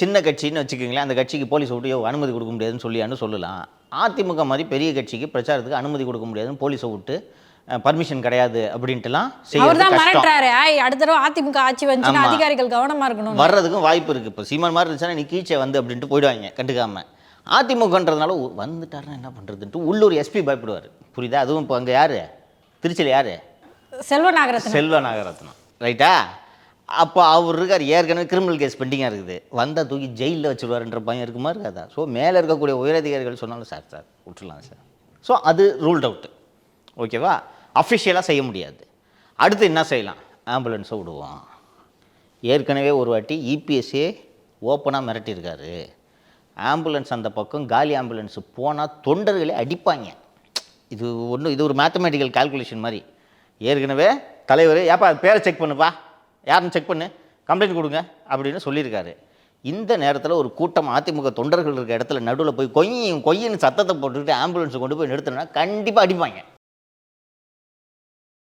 சின்ன கட்சின்னு வச்சுக்கோங்களேன், அந்த கட்சிக்கு போலீஸ் விட்டு அனுமதி கொடுக்க முடியாதுன்னு சொல்லலாம். அதிமுக மாதிரி பெரிய கட்சிக்கு பிரச்சாரத்துக்கு அனுமதி கொடுக்க முடியாதுன்னு போலீஸை விட்டு பர்மிஷன் கிடையாது அப்படின்ட்டுலாம் அவர்தான் மிரட்டுறாரு. அடுத்த தடவை அதிமுக ஆட்சி வந்துச்சுன்னா அதிகாரிகள் கவனமா இருக்கணும். வர்றதுக்கும் வாய்ப்பு இருக்கு. இப்போ சீமான் மாதிரி இருந்துச்சுன்னா நீ கீழே வந்து அப்படின்ட்டு போயிடுவாங்க கண்டுக்காம. அதிமுகன்றதுனால வந்துட்டாருன்னா என்ன பண்ணுறதுன்ட்டு உள்ளூர் எஸ்பி பயப்படுவார். புரியுதா? அதுவும் இப்போ அங்கே யார், திருச்சியில் யார், செல்வ நாகரத்னம் ரைட்டா? அப்போ அவர் இருக்கார், ஏற்கனவே கிரிமினல் கேஸ் பெண்டிங்காக இருக்குது, வந்தால் தூக்கி ஜெயிலில் வச்சுருவாருன்ற பயம் இருக்குமா இருக்காதா? ஸோ மேலே இருக்கக்கூடிய உயரதிகாரிகள் சொன்னாலும் சார் விட்டுலாம் சார். ஸோ அது ரூல்ட் அவுட்டு. ஓகேவா? அஃபிஷியலாக செய்ய முடியாது. அடுத்து என்ன செய்யலாம்? ஆம்புலன்ஸை விடுவோம். ஏற்கனவே ஒரு வாட்டி இபிஎஸ்ஏ ஓப்பனாக மிரட்டியிருக்காரு. ஆம்புலன்ஸ் அந்த பக்கம் காலி ஆம்புலன்ஸு போனால் தொண்டர்களே அடிப்பாங்க. இது ஒரு மேத்தமேட்டிக்கல் கால்குலேஷன் மாதிரி. ஏற்கனவே தலைவர் ஏப்பா பேரை செக் பண்ணுப்பா, யாருன்னு செக் பண்ணு, கம்ப்ளைண்ட் கொடுங்க அப்படின்னு சொல்லியிருக்காரு. இந்த நேரத்தில் ஒரு கூட்டம் அதிமுக தொண்டர்கள் இருக்க இடத்துல நடுவில் போய் கொய்யின்னு சத்தத்தை போட்டுக்கிட்டு ஆம்புலன்ஸை கொண்டு போய் நிறுத்தினா கண்டிப்பாக அடிப்பாங்க.